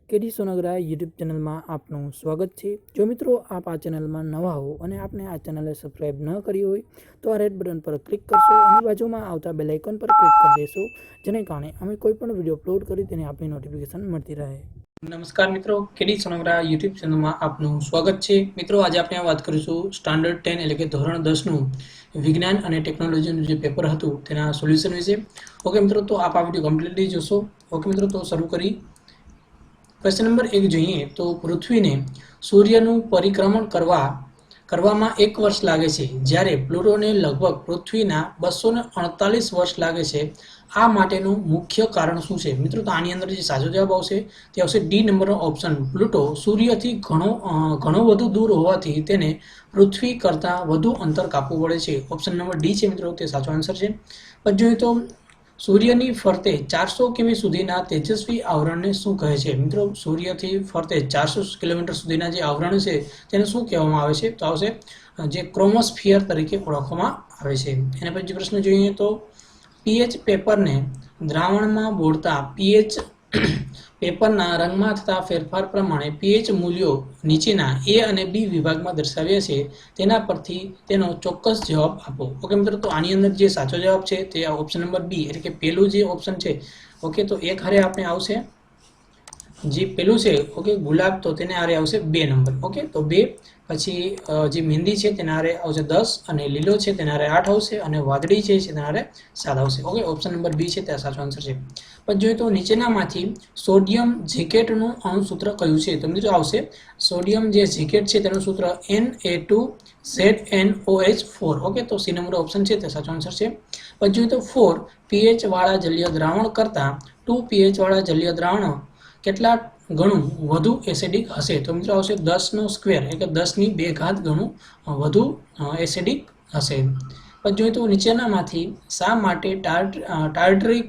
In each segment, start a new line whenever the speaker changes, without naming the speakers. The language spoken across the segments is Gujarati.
કેડી સોનગરા યુટ્યુબ ચેનલમાં આપનું સ્વાગત છે। જો મિત્રો આપ આ ચેનલમાં નવા હો અને આપને આ ચેનલને સબસ્ક્રાઇબ ન કરી હોય તો આ રેડ બટન પર ક્લિક કરશો અને બાજુમાં આવતા બેલ આઇકન પર ક્લિક કરી દેશો, જેને કારણે અમે કોઈ પણ વિડીયો અપલોડ કરી તેની આપની નોટિફિકેશન મળતી રહે। નમસ્કાર મિત્રો, કેડી સોનગરા યુટ્યુબ ચેનલમાં આપનું સ્વાગત છે। મિત્રો આજે આપણે વાત કરીશું સ્ટાન્ડર્ડ 10 એટલે કે ધોરણ 10નું વિજ્ઞાન અને ટેકનોલોજીનું જે પેપર હતું તેના સોલ્યુશન વિશે। ઓકે મિત્રો, તો આપ આ વિડીયો કમ્પ્લીટલી જોશો। ઓકે મિત્રો, તો શરૂ કરી क्वेश्चन नंबर 1 જોઈએ તો પૃથ્વીને સૂર્યનું પરિક્રમણ કરવામાં 1 વર્ષ લાગે છે, જ્યારે પ્લુટોને લગભગ પૃથ્વીના 248 વર્ષ લાગે છે। આ માટેનું મુખ્ય કારણ શું છે? મિત્રો, તો આની અંદર જે સાચો જવાબ આવશે તે આવશે ડી નંબરનો ઓપ્શન। પ્લુટો સૂર્યથી ઘણો વધુ દૂર હોવાથી તેને પૃથ્વી કરતાં વધુ અંતર કાપવું પડે છે। ઓપ્શન નંબર ડી છે મિત્રો, તે સાચો આન્સર છે। પછી જોઈએ તો સૂર્યની ફરતે 400 કિમી સુધીના તેજસ્વી આવરણને શું કહે છે? મિત્રો, સૂર્યથી ફરતે 400 કિલોમીટર સુધીના જે આવરણ છે તેને શું કહેવામાં આવે છે? તો આવશે જે ક્રોમોસ્ફિયર તરીકે ઓળખવામાં આવે છે। એના પછી પ્રશ્ન જોઈએ તો પીએચ પેપરને દ્રાવણમાં બોળતા પીએચ પેપરના રંગમાં થતા ફેરફાર પ્રમાણે પીએચ મૂલ્યો નીચેના એ અને બી વિભાગમાં દર્શાવ્યા છે, તેના પરથી તેનો ચોક્કસ જવાબ આપો। ઓકે મિત્રો, તો આની અંદર જે સાચો જવાબ છે તે ઓપ્શન નંબર બી એટલે કે પહેલું જે ઓપ્શન છે। ઓકે, તો એક હારે આપણે આવશે જે પેલું છે ઓકે ગુલાબ, તો તેને હારે આવશે 2 નંબર। ઓકે, તો 2 પછી જે મહેંદી છે તેના હારે આવશે 10 અને લીલો છે તેના હારે 8 આવશે અને વાદળી છે તેના હારે 7 આવશે। ઓકે, ઓપ્શન નંબર બી છે તે સાચો આન્સર છે। પછી જોઈએ તો નીચેનામાંથી સોડિયમ જેકેટનું અણુસૂત્ર કયું છે? તો મિત્રો આવશે સોડિયમ જે જેકેટ છે તેનું સૂત્ર Na2ZnOH4। ઓકે, તો સી નંબર ઓપ્શન છે તે સાચો આન્સર છે। પછી જોઈએ તો 4 pH વાળા જલીય દ્રાવણ કરતાં 2 pH વાળા જલીય દ્રાવણ કેટલા ગણું વધુ એસિડિક હશે? તો મિત્રો આવશે 10 નો સ્ક્વેર એટલે કે 10 ની 2 ઘાત ગણું વધુ એસિડિક હશે। પછી જોઈએ તો નીચેનામાંથી શા માટે ટાર્ટરિક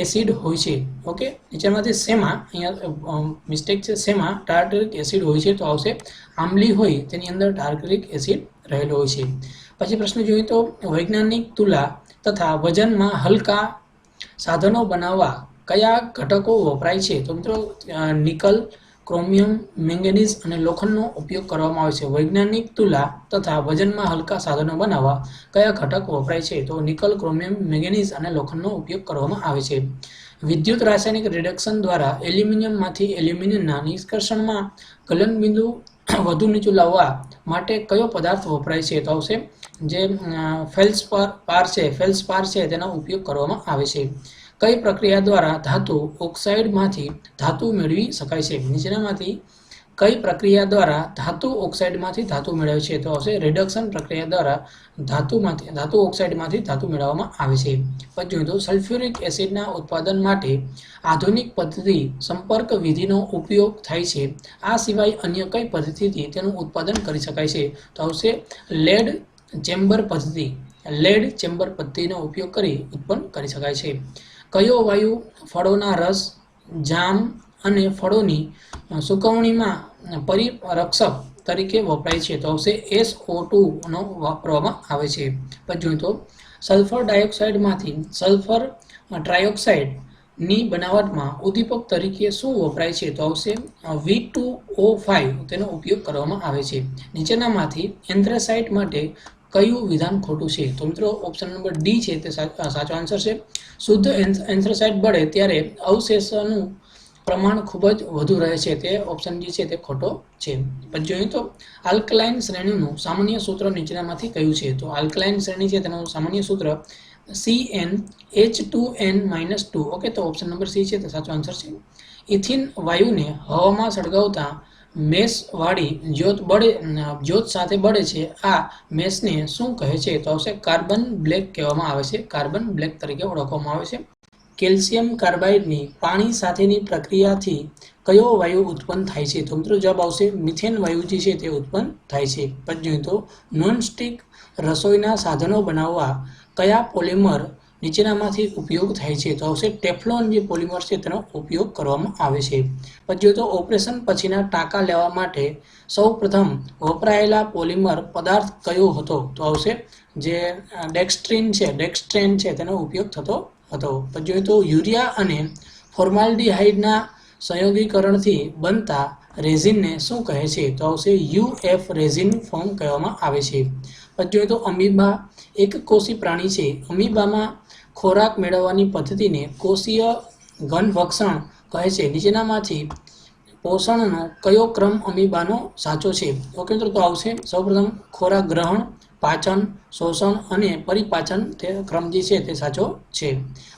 એસિડ હોય છે? ઓકે, નીચેનામાંથી શેમાં, અહીંયા મિસ્ટેક છે, શેમાં ટાર્ટરિક એસિડ હોય છે? તો આવશે આમ્લી હોય તેની અંદર ટાર્ટરિક એસિડ રહેલો હોય છે। પછી પ્રશ્ન જોઈએ તો વૈજ્ઞાનિક તુલા તથા વજનમાં હલકા સાધનો બનાવવા કયા ઘટકો વપરાય છે? તો મિત્રો નિકલ, ક્રોમિયમ, મેંગેનીઝ અને લોખંડનો ઉપયોગ કરવામાં આવે છે। વૈજ્ઞાનિક તુલા તથા વજનમાં હલકા સાધનો બનાવવા કયા ઘટક વપરાય છે? તો નિકલ, ક્રોમિયમ, મેંગેનીઝ અને લોખંડનો ઉપયોગ કરવામાં આવે છે। વિદ્યુત રાસાયણિક રિડક્શન દ્વારા એલ્યુમિનિયમમાંથી એલ્યુમિનિયમના નિષ્કર્ષણમાં ગલનબિંદુ વધુ નીચું લાવવા માટે કયો પદાર્થ વપરાય છે? તો આવશે જે ફેલ્સપાર છે તેનો ઉપયોગ કરવામાં આવે છે। કઈ પ્રક્રિયા દ્વારા ધાતુ ઓક્સાઇડમાંથી ધાતુ મેળવી શકાય છે? નીચેનામાંથી કઈ પ્રક્રિયા દ્વારા ધાતુ ઓક્સાઇડમાંથી ધાતુ મેળવે છે? તો આવશે રિડક્શન પ્રક્રિયા દ્વારા ધાતુ ઓક્સાઇડમાંથી ધાતુ મેળવવામાં આવે છે। પછી જોઈએ તો સલ્ફ્યુરિક એસિડના ઉત્પાદન માટે આધુનિક પદ્ધતિ સંપર્ક વિધિનો ઉપયોગ થાય છે। આ સિવાય અન્ય કઈ પદ્ધતિથી તેનું ઉત્પાદન કરી શકાય છે? તો આવશે લેડ ચેમ્બર પદ્ધતિનો ઉપયોગ કરી ઉત્પન્ન કરી શકાય છે। કયો વાયુ ફળોના રસ, જામ અને ફળોની સુકવણીમાં પરિરક્ષક તરીકે વપરાય છે? તો આવશે SO2 નો વાપરવામાં આવે છે। પછી જોઈએ તો સલ્ફર ડાયોક્સાઇડમાંથી સલ્ફર ટ્રાયોક્સાઇડ ની બનાવટમાં ઉદ્દીપક તરીકે શું વપરાય છે? તો આવશે V2O5 તેનો ઉપયોગ કરવામાં આવે છે। નીચેનામાંથી એન્થ્રેસાઇટ માટે કયું વિધાન ખોટું છે? તો મિત્રો ઓપ્શન નંબર ડી છે તે સાચો આન્સર છે। શુદ્ધ એન્થ્રેસાઇટ બળે ત્યારે અવશેષનું પ્રમાણ ખૂબ જ વધુ રહે છે, તે ઓપ્શન ડી છે તે ખોટો છે। પછી જોઈએ તો આલ્કલાઇન શ્રેણીનું સામાન્ય સૂત્ર નીચેનામાંથી કયું છે? તો આલ્કલાઇન શ્રેણી છે તેનું સામાન્ય સૂત્ર CnH2n-2। ઓકે, તો ઓપ્શન નંબર સી છે તે સાચો આન્સર છે। ઇથિન વાયુને હવામાં સળગાવતા મેસવાળી જ્યોત સાથે બળે છે, આ મેસને શું કહે છે? તો આવશે કાર્બન બ્લેક કહેવામાં આવે છે, કાર્બન બ્લેક તરીકે ઓળખવામાં આવે છે। કેલ્શિયમ કાર્બાઇડની પાણી સાથેની પ્રક્રિયાથી કયો વાયુ ઉત્પન્ન થાય છે? તો મિત્રો જવાબ આવશે મિથેન વાયુ જે છે તે ઉત્પન્ન થાય છે। પછી જોઈએ તો નોનસ્ટિક રસોઈના સાધનો બનાવવા કયા પોલિમર નીચેનામાંથી ઉપયોગ થાય છે? તો આવશે ટેફલોન જે પોલિમર છે તેનો ઉપયોગ કરવામાં આવે છે। પછી જોઈએ તો ઓપરેશન પછીના ટાંકા લેવા માટે સૌપ્રથમ વપરાયેલા પોલિમર પદાર્થ કયો હતો? તો આવશે જે ડેક્સ્ટ્રેન છે તેનો ઉપયોગ થતો હતો। પછી જોઈએ તો યુરિયા અને ફોર્માલ્ડિહાઇડના સંયોગીકરણથી બનતા રેઝિનને શું કહે છે? તો આવશે યુએફ રેઝિન ફોર્મ કહેવામાં આવે છે. પછી જોઈએ તો અમીબા એક કોષી પ્રાણી છે. અમીબામાં ખોરાક મેળવવાની પદ્ધતિને કોષીય ઘનભક્ષણ કહે છે. નીચેનામાંથી પોષણનો કયો ક્રમ અમીબાનો સાચો છે? ઓકે મિત્રો, તો આવશે સૌપ્રથમ ખોરાક ગ્રહણ, પાચન, શોષણ અને પરિપાચન તે ક્રમ જે છે તે સાચો છે.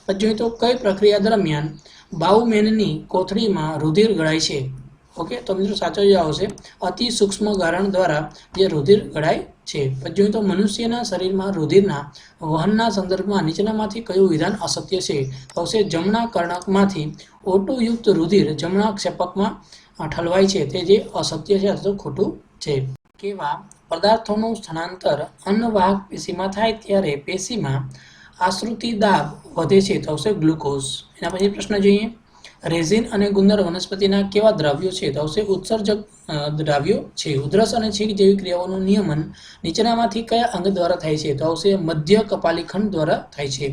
પછી જોઈએ તો કઈ પ્રક્રિયા દરમિયાન બાઉમેનની કોથળીમાં રુધિર ગળાય છે? ઓકે, તો મિત્રો સાચો જવાબ આવશે અતિ સૂક્ષ્મ ગારણ દ્વારા જે રુધિર ગળાય છે. પછી જોઈએ તો મનુષ્યના શરીરમાં રુધિરના વહનના સંદર્ભમાં નીચેનામાંથી કયું વિધાન અસત્ય છે? તો આવશે જમણા કર્ણકમાંથી ઓટોયુક્ત રુધિર જમણા ક્ષેપકમાં ઠલવાય છે, તે જે અસત્ય છે અથવા ખોટું છે. કેવા પદાર્થોનું સ્થળાંતર અન્નવાહક પેશીમાં થાય ત્યારે પેશીમાં આશ્રુતિ દાબ વધે છે? તો આવશે ગ્લુકોઝ. એના પછી પ્રશ્ન જોઈએ, રેઝિન અને ગુંદર વનસ્પતિના કેવા દ્રવ્યો છે? તો આવશે ઉત્સર્જક દ્રવ્યો છે. ઉધરસ અને છીંક જેવી ક્રિયાઓનું નિયમન નીચેનામાંથી કયા અંગ દ્વારા થાય છે? તો આવશે મધ્ય કપાલી ખંડ દ્વારા થાય છે.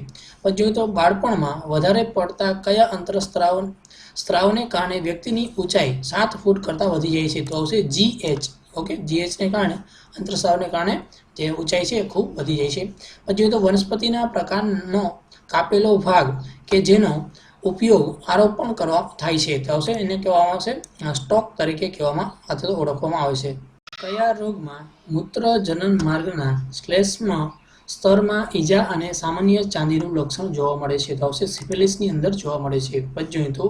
પછી જોઈએ તો બાળપણમાં વધારે પડતા કયા સ્ત્રાવને કારણે વ્યક્તિની ઊંચાઈ 7 ફૂટ કરતાં વધી જાય છે? તો આવશે GH. ઓકે, GHને કારણે અંતરસ્ત્રાવને કારણે જે ઊંચાઈ છે ખૂબ વધી જાય છે. પછી જોઈએ તો વનસ્પતિના પ્રકારનો કાપેલો ભાગ કે જેનો ઉપયોગ આરોપણ કરવા થાય છે, તો આવશે એને કહેવામાં આવશે સ્ટોક તરીકે કહેવામાં અથવા ઓળખવામાં આવે છે. કયા રોગમાં મૂત્રજનન માર્ગના શ્લેષ્મ સ્તરમાં ઈજા અને સામાન્ય ચાંદીનું લક્ષણ જોવા મળે છે? તો આવશે સિફિલિસની અંદર જોવા મળે છે. પછી જોઈએ તો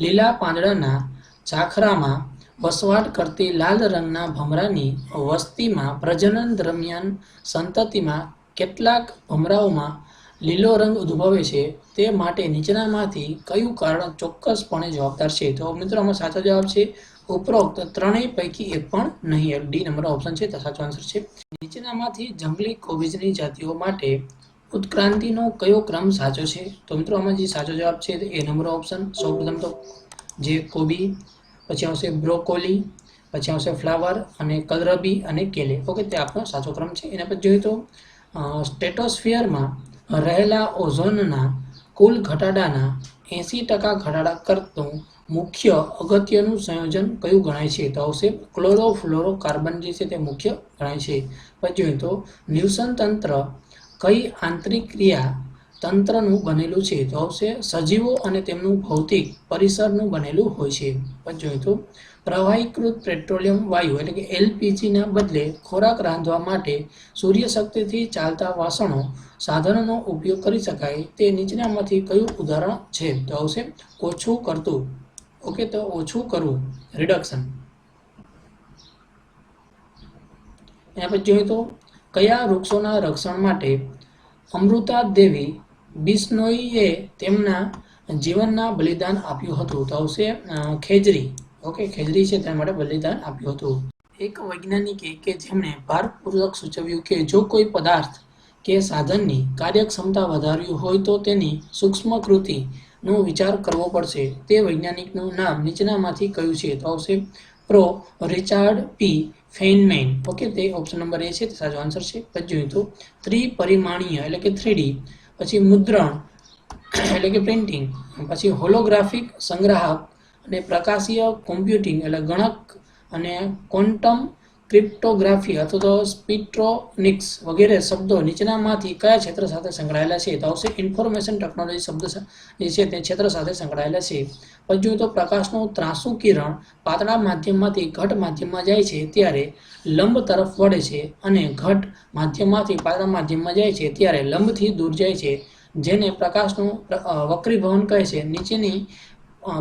લીલા પાંદડાના ઝાખરામાં વસવાટ કરતી લાલ રંગના ભમરાની વસ્તીમાં પ્રજનન દરમિયાન સંતતિમાં કેટલાક ભમરાઓમાં લીલો રંગ ઉદ્ભવે છે, તે માટે નીચેનામાંથી કયું કારણ ચોક્કસપણે જવાબદાર છે? તો મિત્રો આમાં સાચો જવાબ છે ઉપરોક્ત ત્રણેય પૈકી એક પણ નહીં. ડી નંબર ઓપ્શન છે તે સાચો આન્સર છે. નીચેનામાંથી જંગલી કોબીજની જાતિઓ માટે ઉત્ક્રાંતિનો કયો ક્રમ સાચો છે? તો મિત્રો આમાં જે સાચો જવાબ છે એ નંબર ઓપ્શન. સૌપ્રથમ તો જે કોબી, પછી આવશે બ્રોકોલી, પછી આવશે ફ્લાવર અને કલરબી અને કેલે. ઓકે, તે આપણો સાચો ક્રમ છે. એના પછી જોઈએ તો સ્ટેટોસ્ફિયરમાં રહેલા ઓઝોનના કુલ ઘટાડાના 80% ઘટાડા કરતું મુખ્ય અગત્યનું સંયોજન કયું ગણાય છે? તો આવશે ક્લોરોફ્લોરોકાર્બન જે છે તે મુખ્ય ગણાય છે. પછી જોઈએ તો નિવસન તંત્ર કઈ આંતરિક ક્રિયા તંત્રનું બનેલું છે? તો આવશે સજીવો અને તેમનું ભૌતિક પરિસરનું બનેલું હોય છે. પછી જોઈએ તો પ્રવાહીકૃત પેટ્રોલિયમ વાયુ એટલે કે LPGના બદલે ખોરાક રાંધવા માટે સૂર્યશક્તિથી ચાલતા વાસણો સાધનોનો ઉપયોગ કરી શકાય તે નીચેનામાંથી કયું ઉદાહરણ છે? તો આવશે ઓછું કરતું. ઓકે, તો ઓછું કરવું, રિડક્શન. એના પછી જોઈએ તો કયા વૃક્ષોના રક્ષણ માટે અમૃતા દેવી બિશ્નોઈએ તેમના જીવનના બલિદાન આપ્યું હતું? તો આવશે ખેજરી. ઓકે, ખેજરી છે તેના માટે બલિદાન આપ્યું હતું. એક વૈજ્ઞાનિકે કે જેમણે ભારપૂર્વક સૂચવ્યું કે જો કોઈ પદાર્થ કે સાધનની કાર્યક્ષમતા વધારવી હોય તો તેની સૂક્ષ્મકૃતિનો વિચાર કરવો પડશે. તે વૈજ્ઞાનિકનું નામ નીચેનામાંથી કયું છે? તો આવશે પ્રો રિચાર્ડ પી ફેઇનમેન. ઓકે, તે ઓપ્શન નંબર એ છે તે સાચો આન્સર છે. પછી જોઈએ તો ત્રિપરિમાણીય એટલે કે 3D, પછી મુદ્રણ એટલે કે પ્રિન્ટિંગ, પછી હોલોગ્રાફિક સંગ્રાહક અને પ્રકાશીય કોમ્પ્યુટિંગ એટલે ગણક અને ક્વોન્ટમ ક્રિપ્ટોગ્રાફી અથવા તો સ્પિટ્રોનિક્સ વગેરે શબ્દો નીચેનામાંથી કયા ક્ષેત્ર સાથે સંકળાયેલા છે? તો આવશે ઇન્ફોર્મેશન ટેકનોલોજી શબ્દ જે છે તે ક્ષેત્ર સાથે સંકળાયેલા છે. પછી જોઈએ તો પ્રકાશનું ત્રાંસુ કિરણ પાતળા માધ્યમમાંથી ઘટ માધ્યમમાં જાય છે ત્યારે લંબ તરફ વળે છે અને ઘટ માધ્યમમાંથી પાતળા માધ્યમમાં જાય છે ત્યારે લંબથી દૂર જાય છે, જેને પ્રકાશનું વક્રીભવન કહે છે. નીચેની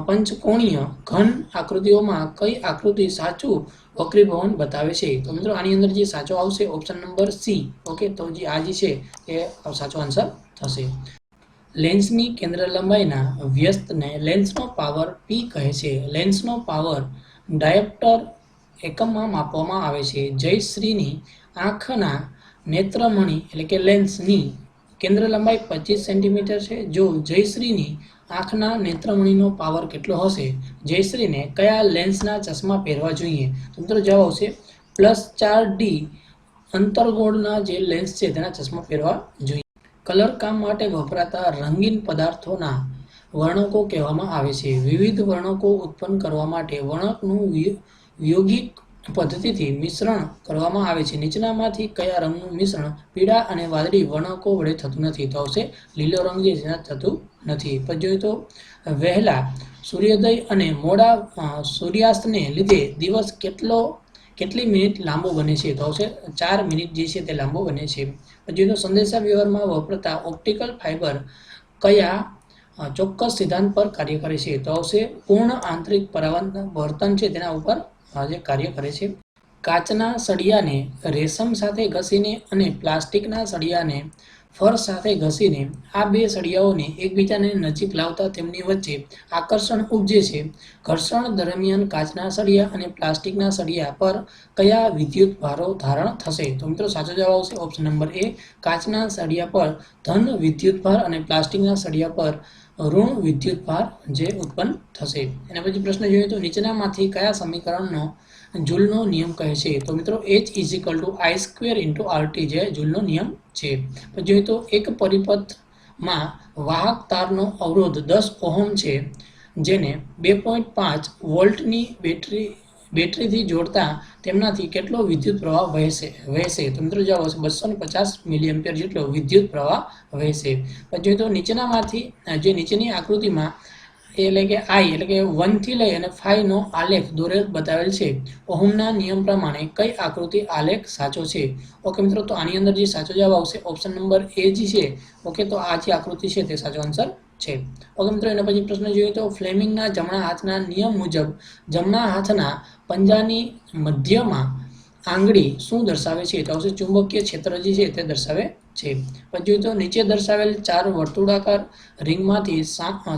પંચકોણીય ઘન આકૃતિઓમાં કઈ આકૃતિ સાચું વક્રીભવન બતાવે છે? તો મિત્રો આની અંદર જે સાચો આવશે ઓપ્શન નંબર સી. ઓકે, તો જે આ જે છે એ સાચો આન્સર થશે. લેન્સની કેન્દ્ર લંબાઈના વ્યસ્તને લેન્સનો પાવર P કહે છે. લેન્સનો પાવર ડાયોપ્ટર એકમમાં માપવામાં આવે છે. જયશ્રીની આંખના નેત્રમણી એટલે કે લેન્સની કેન્દ્ર લંબાઈ 25 સેન્ટીમીટર છે. જો જયશ્રીની આંખના નેત્રમણીનો પાવર કેટલો હશે? જયશ્રીને કયા લેન્સના ચશ્મા પહેરવા જોઈએ? તો મિત્રો જવાબ આવશે +4D અંતર્ગોળના જે લેન્સ છે તેના ચશ્મા પહેરવા જોઈએ. કલર કામ માટે વપરાતા રંગીન પદાર્થોના વર્ણકો કહેવામાં આવે છે? વિવિધ વર્ણકો ઉત્પન્ન કરવા માટે વર્ણકનું વ્યૌગિક પદ્ધતિથી મિશ્રણ કરવામાં આવે છે. નીચેનામાંથી કયા રંગનું મિશ્રણ પીળા અને વાદળી વર્ણકો વડે થતું નથી? તો આવશે લીલો રંગ જે છે થતું નથી. પછી જોઈએ તો વહેલા સૂર્યોદય અને મોડા સૂર્યાસ્તને લીધે દિવસ કેટલી મિનિટ લાંબો બને છે? તો આવશે 4 મિનિટ જે છે તે લાંબો બને છે. પછી તો સંદેશા વ્યવહારમાં વપરાતા ઓપ્ટિકલ ફાઇબર કયા ચોક્કસ સિદ્ધાંત પર કાર્ય કરે છે? તો આવશે પૂર્ણ આંતરિક પરાવર્તન છે તેના ઉપર જે કાર્ય કરે છે. કાચના સળિયાને રેશમ સાથે ઘસીને અને પ્લાસ્ટિકના સળિયાને ફર સાથે ઘસીને આ બે સળિયાઓને એકબીજાને નજીક લાવતા તેમની વચ્ચે આકર્ષણ ઉપજે છે. ઘર્ષણ દરમિયાન કાચના સળિયા અને પ્લાસ્ટિકના સળિયા પર કયા વિદ્યુત ભારો ધારણ થશે? તો મિત્રો સાચો જવાબ આવશે ઓપ્શન નંબર એ, કાચના સળિયા પર ધન વિદ્યુત ભાર અને પ્લાસ્ટિકના સળિયા પર ઋણ વિદ્યુત ભાર જે ઉત્પન્ન થશે. એના પછી પ્રશ્ન જોઈએ તો નીચેનામાંથી કયા સમીકરણનો જૂલનો નિયમ કહે છે? તો મિત્રો H=I² × RT જે જૂલનો નિયમ છે. પછી જોઈએ તો એક પરિપથમાં વાહક તારનો અવરોધ 10 ઓહમ છે, જેને 2.5 વોલ્ટની બેટરીથી જોડતા તેમનાથી કેટલો વિદ્યુત પ્રવાહ વહેશે? તો મિત્રો જવાબ આવશે 250 મિલિએમ્પિયર જેટલો વિદ્યુત પ્રવાહ વહેશે. પછી જોઈએ તો નીચેનામાંથી જે નીચેની આકૃતિમાં એટલે કે 1 થી લઈ અને 5 નો આલેખ દોરેલ બતાવેલ છે. ઓહમના નિયમ પ્રમાણે કઈ આકૃતિ આલેખ સાચો છે? ઓકે મિત્રો, તો આની અંદર જે સાચો જવાબ આવશે ઓપ્શન નંબર એ જ છે. ઓકે, તો આ જે આકૃતિ છે તે સાચો આન્સર છે. ઓકે મિત્રો, એના પછી પ્રશ્ન જોઈએ તો ફ્લેમિંગના જમણા હાથના નિયમ મુજબ જમણા હાથના પંજાની મધ્યમાં આંગળી શું દર્શાવે છે? તો આવશે ચુંબકીય ક્ષેત્ર જે છે તે દર્શાવે છે. પછી જોઈએ તો નીચે દર્શાવેલ 4 વર્તુળાકાર રિંગમાંથી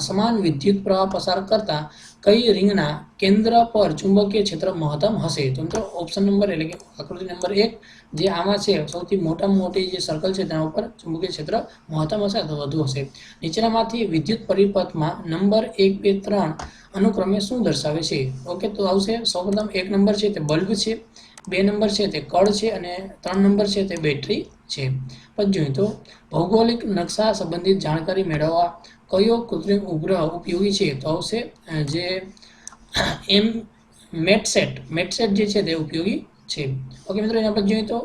સમાન વિદ્યુત પ્રવાહ પસાર કરતા કઈ રિંગના કેન્દ્ર પર ચુંબકીય ક્ષેત્ર મહત્તમ હશે? તો મિત્રો ઓપ્શન નંબર એટલે કે આકૃતિ નંબર 1 જે આમાં છે સૌથી મોટામાં મોટી જે સર્કલ છે તેના ઉપર ચુંબકીય ક્ષેત્ર મહત્તમ હશે અથવા વધુ હશે. નીચેનામાંથી વિદ્યુત પરિપથમાં નંબર 1, 2, 3 અનુક્રમે શું દર્શાવે છે? ઓકે, તો આવશે સૌપ્રથમ 1 નંબર છે તે બલ્બ છે, 2 નંબર છે તે કળ છે અને 3 નંબર છે તે બેટરી છે. પછી જોઈએ તો ભૌગોલિક નકશા સંબંધિત જાણકારી મેળવવા કયો કૃત્રિમ ઉપગ્રહ ઉપયોગી છે? તો આવશે જે મેટસેટ જે છે તે ઉપયોગી છે. ઓકે મિત્રો, એના પછી જોઈએ તો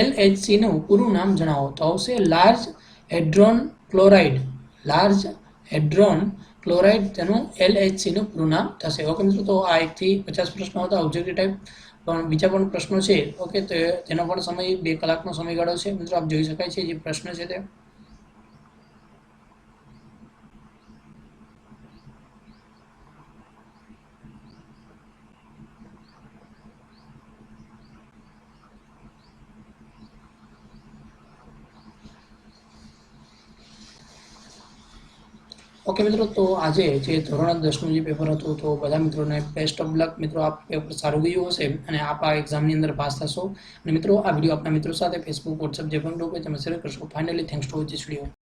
LHC નું પૂરું નામ જણાવો. તો આવશે લાર્જ હેડ્રોન ક્લોરાઇડ તેનું LHC નું પૂરું નામ થશે. ઓકે મિત્રો, તો આ 1 થી 50 પ્રશ્નો હતા ઓબ્જેક્ટિવ ટાઈપ, પણ બીજા પણ પ્રશ્નો છે. ઓકે, તો તેનો પણ સમય 2 કલાકનો સમયગાળો છે. મિત્રો આપ જોઈ શકાય છે જે પ્રશ્ન છે તે. ઓકે મિત્રો, તો આજે જે ધોરણ 10નું જે પેપર હતું તો બધા મિત્રોને બેસ્ટ ઓફ લક. મિત્રો આ પેપર સારું ગયું હશે અને આપ આ એક્ઝામની અંદર પાસ થશો. અને મિત્રો આ વિડીયો આપના મિત્રો સાથે ફેસબુક, વોટ્સએપ જે પણ ગ્રુપ હોય તેમાં શેર કરશો. Finally thanks to watch this video.